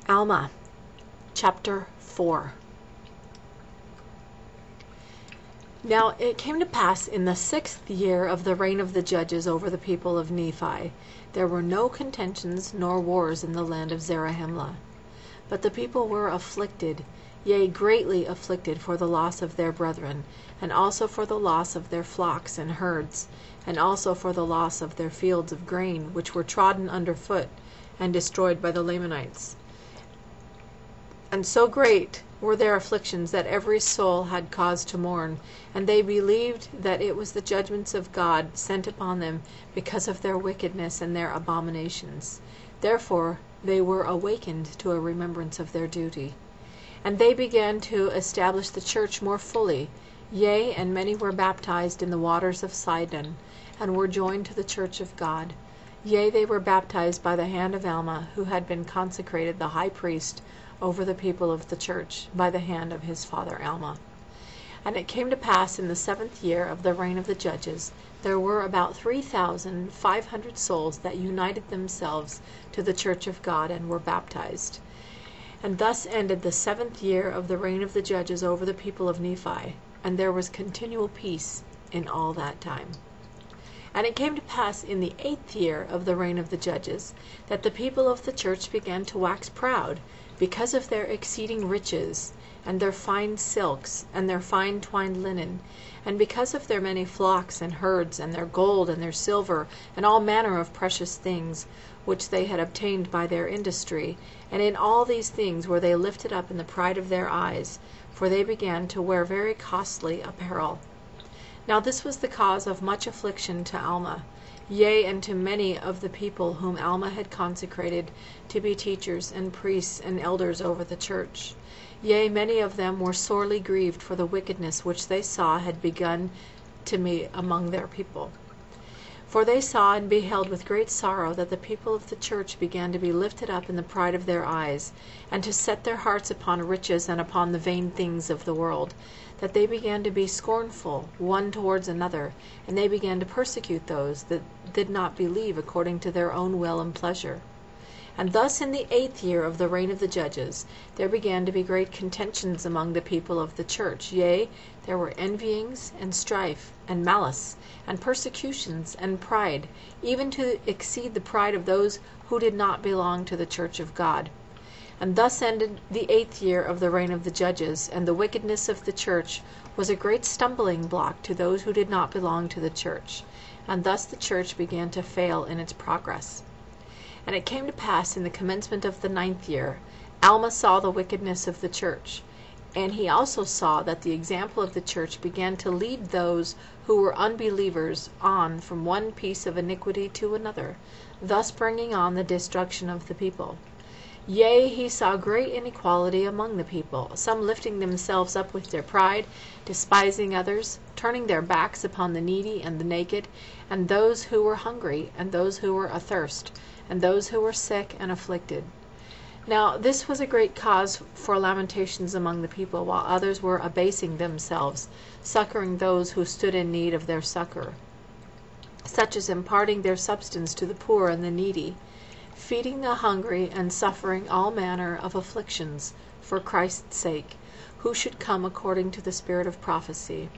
Alma, chapter 4. Now it came to pass in the 6th year of the reign of the judges over the people of Nephi, there were no contentions nor wars in the land of Zarahemla. But the people were afflicted, yea, greatly afflicted for the loss of their brethren, and also for the loss of their flocks and herds, and also for the loss of their fields of grain, which were trodden under foot and destroyed by the Lamanites. And so great were their afflictions that every soul had cause to mourn, and they believed that it was the judgments of God sent upon them because of their wickedness and their abominations. Therefore they were awakened to a remembrance of their duty. And they began to establish the church more fully, yea, and many were baptized in the waters of Sidon, and were joined to the church of God. Yea, they were baptized by the hand of Alma, who had been consecrated the high priest over the people of the church by the hand of his father Alma. And it came to pass in the 7th year of the reign of the judges, there were about 3,500 souls that united themselves to the church of God and were baptized. And thus ended the 7th year of the reign of the judges over the people of Nephi, and there was continual peace in all that time. And it came to pass in the 8th year of the reign of the judges, that the people of the church began to wax proud, because of their exceeding riches, and their fine silks, and their fine twined linen, and because of their many flocks and herds, and their gold, and their silver, and all manner of precious things, which they had obtained by their industry. And in all these things were they lifted up in the pride of their eyes, for they began to wear very costly apparel. Now this was the cause of much affliction to Alma, yea, and to many of the people whom Alma had consecrated to be teachers and priests and elders over the church. Yea, many of them were sorely grieved for the wickedness which they saw had begun to be among their people. For they saw and beheld with great sorrow that the people of the church began to be lifted up in the pride of their eyes, and to set their hearts upon riches and upon the vain things of the world, that they began to be scornful one towards another, and they began to persecute those that did not believe according to their own will and pleasure. And thus in the 8th year of the reign of the judges there began to be great contentions among the people of the church, yea, there were envyings, and strife, and malice, and persecutions, and pride, even to exceed the pride of those who did not belong to the church of God. And thus ended the 8th year of the reign of the judges, and the wickedness of the church was a great stumbling block to those who did not belong to the church. And thus the church began to fail in its progress. And it came to pass in the commencement of the 9th year, Alma saw the wickedness of the church, and he also saw that the example of the church began to lead those who were unbelievers on from one piece of iniquity to another, thus bringing on the destruction of the people. Yea, he saw great inequality among the people, some lifting themselves up with their pride, despising others, turning their backs upon the needy and the naked, and those who were hungry, and those who were athirst, and those who were sick and afflicted. Now this was a great cause for lamentations among the people, while others were abasing themselves, succoring those who stood in need of their succor, such as imparting their substance to the poor and the needy, feeding the hungry, and suffering all manner of afflictions for Christ's sake, who should come according to the spirit of prophecy,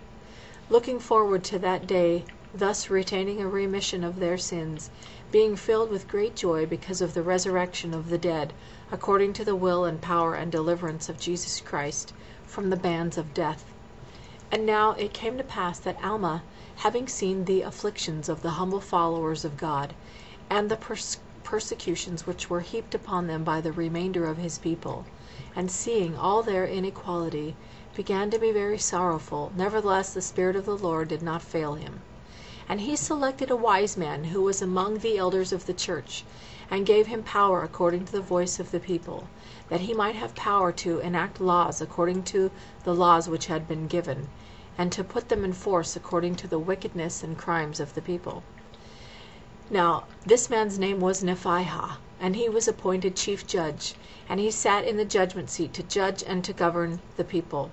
looking forward to that day, thus retaining a remission of their sins, being filled with great joy because of the resurrection of the dead, according to the will and power and deliverance of Jesus Christ from the bands of death. And now it came to pass that Alma, having seen the afflictions of the humble followers of God, and the persecutions which were heaped upon them by the remainder of his people, and seeing all their inequality, began to be very sorrowful. Nevertheless the Spirit of the Lord did not fail him. And he selected a wise man who was among the elders of the church, and gave him power according to the voice of the people, that he might have power to enact laws according to the laws which had been given, and to put them in force according to the wickedness and crimes of the people. Now this man's name was Nephihah, and he was appointed chief judge, and he sat in the judgment seat to judge and to govern the people.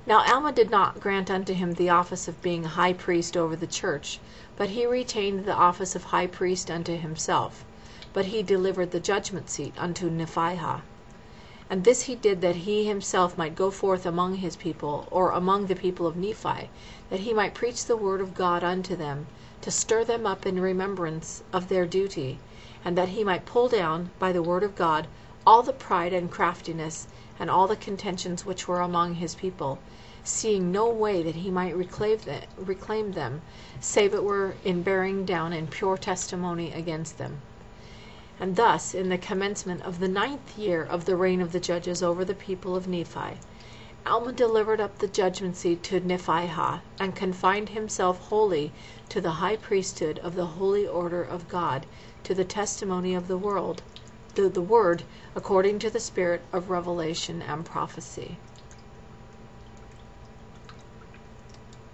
Now Alma did not grant unto him the office of being high priest over the church, but he retained the office of high priest unto himself. But he delivered the judgment seat unto Nephihah. And this he did that he himself might go forth among his people, or among the people of Nephi, that he might preach the word of God unto them, to stir them up in remembrance of their duty, and that he might pull down, by the word of God, all the pride and craftiness, and all the contentions which were among his people, seeing no way that he might reclaim them, save it were in bearing down in pure testimony against them. And thus, in the commencement of the 9th year of the reign of the judges over the people of Nephi, Alma delivered up the judgment seat to Nephihah, and confined himself wholly to the high priesthood of the holy order of God, to the testimony of the word, according to the spirit of revelation and prophecy.